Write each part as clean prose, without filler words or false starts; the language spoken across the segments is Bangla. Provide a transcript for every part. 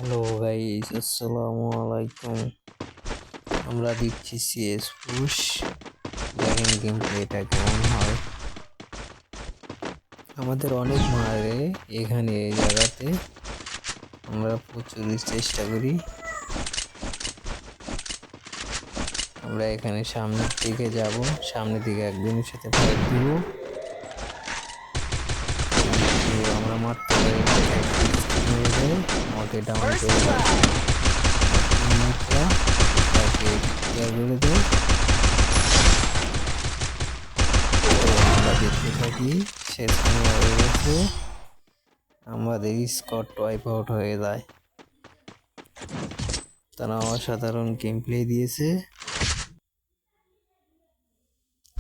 হ্যালো গাইস, আসসালামু আলাইকুম। আমরা দিচ্ছি সিএস পুশ। দেখেন গেম প্লেটা কেমন হয়। আমাদের অনেক মারে এখানে এই জায়গাতে। আমরা প্রচুর চেষ্টা করি। আমরা এখানে সামনের দিকে যাব, সামনের দিকে একজনের সাথে ফাইট দিব, কিন্তু আমরা মারতে পারি না। মেরে দেয়, আমাকে ডাউন করে দেয়। তাকে ক্লিয়ার করে দেয়। আমরা দেখতে থাকি, শেষ হয়ে গেছে। আমাদের স্কোর ওয়াইপ আউট হয়ে যায়। তারা অসাধারণ গেম প্লে দিয়েছে।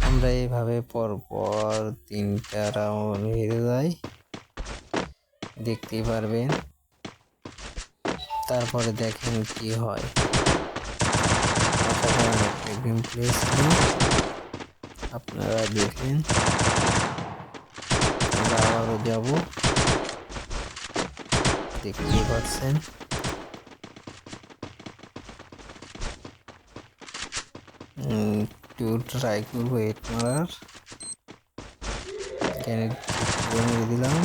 আমরা এইভাবে পরপর 3টা রাউন্ড হেরে যাই, দেখতেই পারবেন। তারপরে দেখেন কি হয়। অসাধারণ একটা গেম প্লে ছিল, আপনারা দেখেন। আমরা আবারও যাব, দেখতেই পাচ্ছেন। একটু ট্রাই করবো হেড মারার। গ্রেনেড মেরে দিলাম,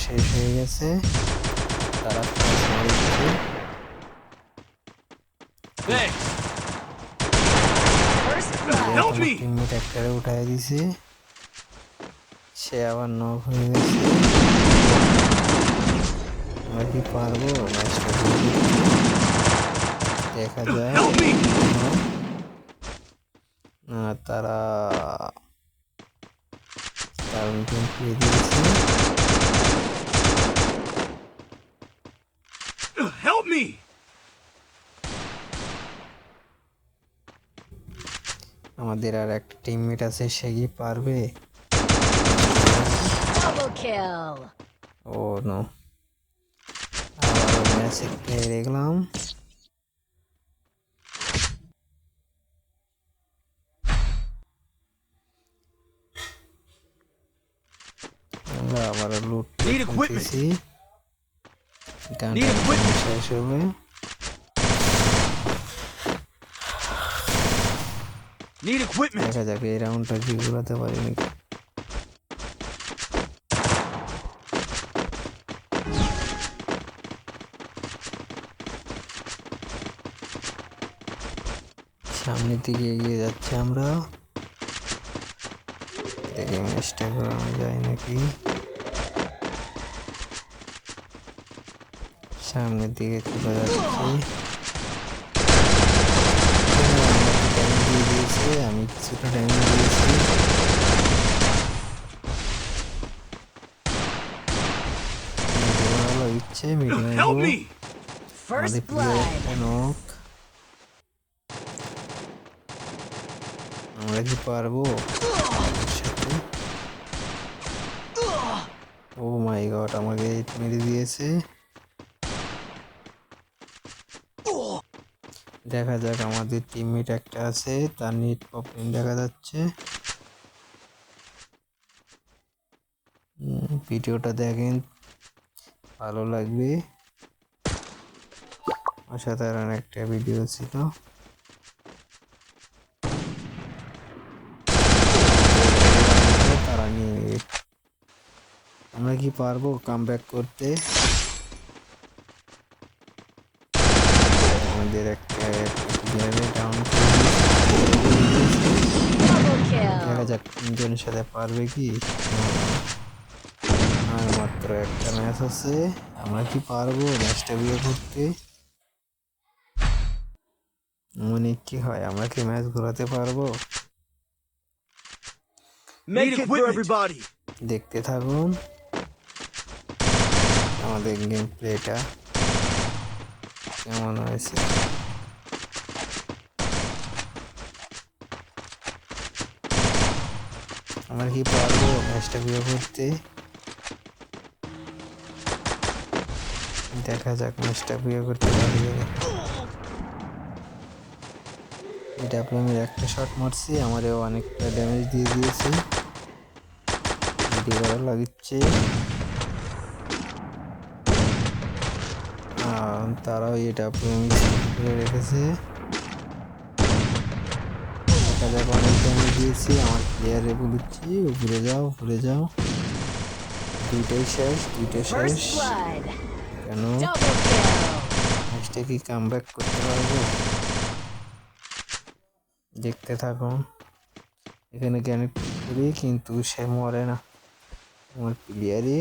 শেষ হয়ে গেছে। তারা টিমমেট একটারে উঠাই দিছে, সে আবার নক হয়ে গেছে। আমরা কি পারবো ম্যাচটা? দেখা যায় না, তারা দারুণ গেম প্লে দিয়েছে। আমাদের আর একটা টিমমেট আছে, সে কি পারবে? ও নো, আবার ম্যাচ একটা হেরে গেলাম। আমরা আবার লুট করতেছি, গানটা শেষ হবে। দেখা যাক এই রাউন্ডটা কি ঘুরাতে পারি নাকি। সামনের দিকে এগিয়ে যাচ্ছে আমরা, দেখে ম্যাচটা ঘোরানো যায় নাকি। সামনের দিকে চলে যাচ্ছি। আমি কিছুটা টাইম দিয়েছি। ভালো ইচ্ছে আমাদের প্রিয় একটা নক। আমরা কি পারবো? ও মাই গড, আমাকে মেরে দিয়েছে। দেখা যাক, আমাদের টিমমেট একটা আছে, তার নেট প্রবলেম দেখা যাচ্ছে। ভিডিওটা দেখেন, ভালো লাগবে। অসাধারণ একটা ভিডিও ছিল। তারা নিয়ে, আমরা কি পারবো কামব্যাক করতে? আমাদের একটা ডাউন। দেখা যাক তিনজনের সাথে পারবে কি। আর মাত্র একটা ম্যাচ আছে, আমরা কি পারবো ম্যাচটা বিয়ে করতে? মনে কি হয়, আমরা কি ম্যাচ ঘোরাতে পারবো? দেখতে থাকুন আমাদের গেম প্লেটা কেমন হয়েছে। আমরা কি পারবো ম্যাচটা বিয়ে করতে? দেখা যাক ম্যাচটা বিয়ে করতে পারি। ডাব্লিউএমের একটা শট মারছি, আমারও অনেকটা ড্যামেজ দিয়ে দিয়েছে। ভিডিও করা লাগিচ্ছে, তারাও এই ডাব্লিউএম করে রেখেছে। দেখা যাক, অনেক ড্যামেজ দিয়েছি। আমার প্লেয়ারে বলছি ঘুরে যাও ঘুরে যাও। দুইটাই শেষ। কেন ম্যাচটা কি কামব্যাক করতে পারবো? দেখতে থাকুন। এখানে গ্যানেট করি কিন্তু সে মরে না। আমার প্লেয়ারই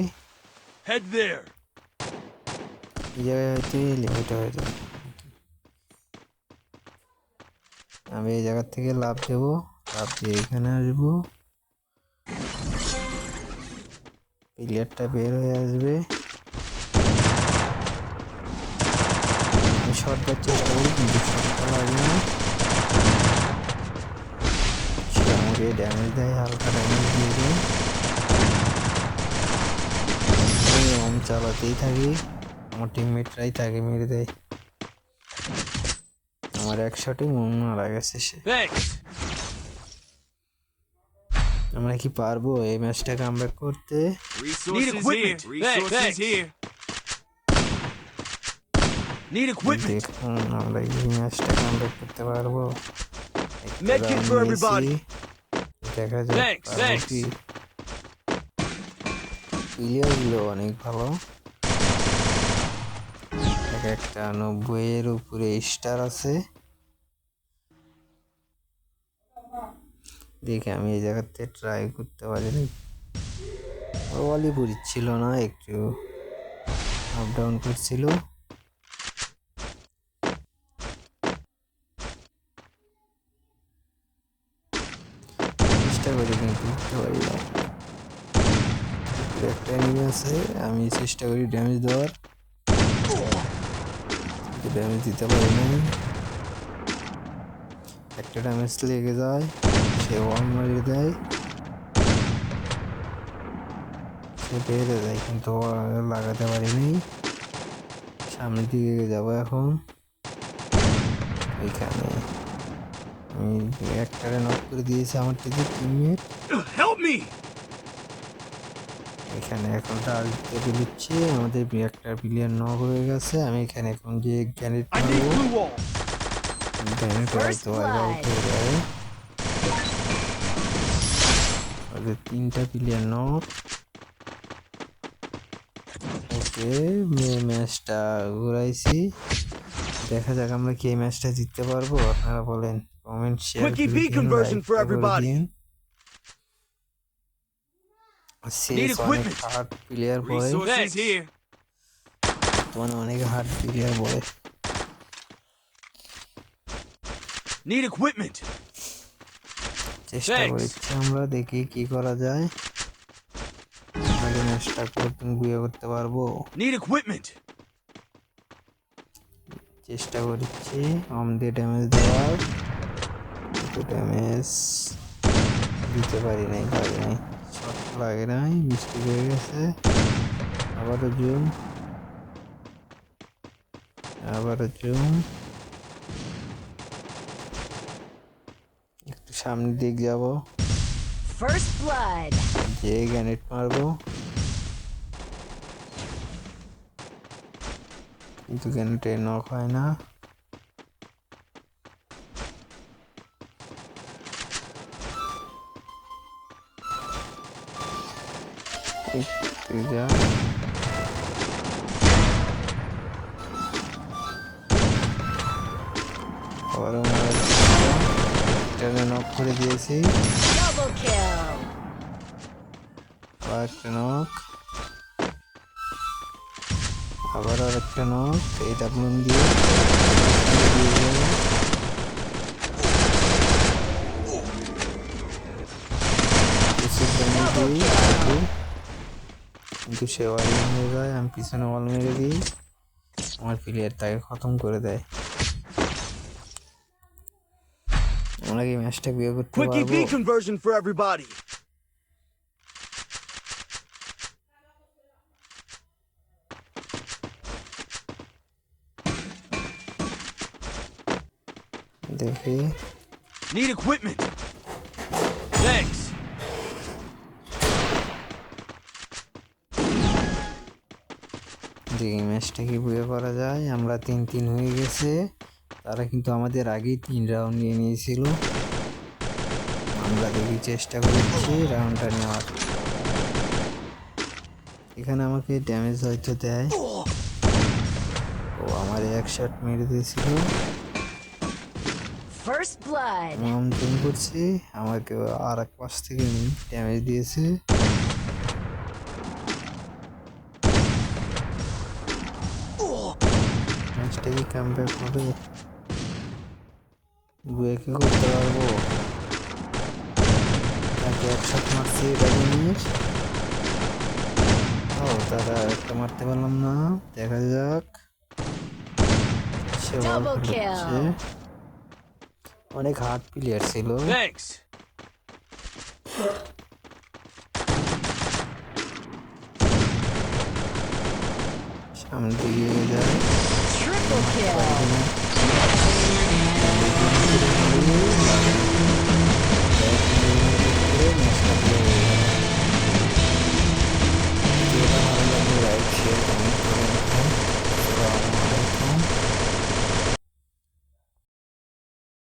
এই জায়গায় হয়তো লিমিট হয়ে যাবে। আমি এই জায়গা থেকে লাভ দেবো, লাভ দিয়ে এখানে আসবো। প্লেয়ারটা বের হয়ে আসবে, আমি শর্ট দেওয়ার চেষ্টা করি কিন্তু শর্টটা লাগে না। সে আমাকে ড্যামেজ দেয়, হালকা ড্যামেজ দিয়ে দেয়। আমি চালাতেই থাকি, আমার টিমমেটরাই তাকে মেরে দেয়। আমার এক শটে মারা গেছে সে। আমরা কি পারবো এই ম্যাচটা কামব্যাক করতে? দেখুন আমরা এই ম্যাচটা কামব্যাক করতে পারবো। দেখা যাক কি। প্লেয়ারগুলো অনেক ভালো, একটা 90-এর উপরে স্টার আছে। দেখে আমি এই জায়গাতে ট্রাই করতে পারিনি, বলই ছিল না, একটু আপ ডাউন করছিল। চেষ্টা করি কিন্তু উঠতে পারি না। একটা এনিমি আছে, আমি চেষ্টা করি ড্যামেজ দেওয়ার, ড্যামেজ দিতে পারি না। একটা ড্যামেজ লেগে যায়, সে ওয়ান মারিয়ে দেয়, সে বেড়ে যায় কিন্তু লাগাতে পারিনি। সামনের দিকে যাবো এখন। এখানে আমি একটারে নক করে দিয়েছি আমার টিমমেট। এখানে এখন টার্গেট কেটে দিচ্ছি, আমাদের একটা প্লেয়ার নক হয়ে গেছে। আমি এখানে এখন যে গ্যানেট মারবো, গ্যানেট হয়তো আউট হয়ে যায়। ওদের 3টা প্লেয়ার নক। ওকে, ম্যাচটা ঘুরাইছি। দেখা যাক আমরা কি এই ম্যাচটা জিততে পারবো। আপনারা বলেন, কমেন্ট শেয়ার করে দিন, লাইক করে দিন। শেষ অনেক হার্ড প্লেয়ার বলে, তোমার অনেক হার্ড প্লেয়ার বলে। চেষ্টা করছি আমরা, দেখি কি করা যায়। আগে ম্যাচটা গুয়ে করতে পারবো, চেষ্টা করছি কম দিয়ে ড্যামেজ দেওয়ার। একটু ড্যামেজ দিতে পারি নাই, শট লাগে নাই, মিস্টেক হয়ে গেছে। আবারও জুম, একটু সামনের দিক যাবো, যে গ্যানেট মারবো কিন্তু গ্যানেটে নক হয় না। যা নক করে দিয়েছি, আরেকটা নক, আবার আরেকটা নক। এই ডাবলুন দিয়ে কিন্তু সে ওয়ালিং হয়ে যায়। আমি পিছনে ওয়াল মেরে দিই, আমার প্লেয়ার তাকে খতম করে দেয়। আমরা কি ম্যাচটা বিয়ে করতে পারবো? দেখি Need equipment. Thanks. দেখি ম্যাচটা কি বুয়ে করা যায়। আমরা 3-3 হয়ে গেছে। তারা কিন্তু আমাদের আগেই 3 রাউন্ড নিয়ে নিয়েছিল। আমরা দেখি চেষ্টা করছি রাউন্ডটা নেওয়ার। এখানে আমাকে ড্যামেজ হয়তো দেয়। ও আমার এক শট মেরে দিয়েছিল। First blood. আমি জুম করছি, আমাকে আর এক পাশ থেকে ড্যামেজ দিয়েছে। ম্যাচটা কি কামব্যাক হবে? বুয়ে কি করতে পারবো? তাকে এক শট মারছি, এটা জিনিস। ও তারা একটা মারতে পারলাম না, দেখা যাক। সে বল Double খেলছে। kill. অনেক হার্ড প্লেয়ার ছিল। Thanks. সামনে দিকে এগিয়ে যায়। Triple kill.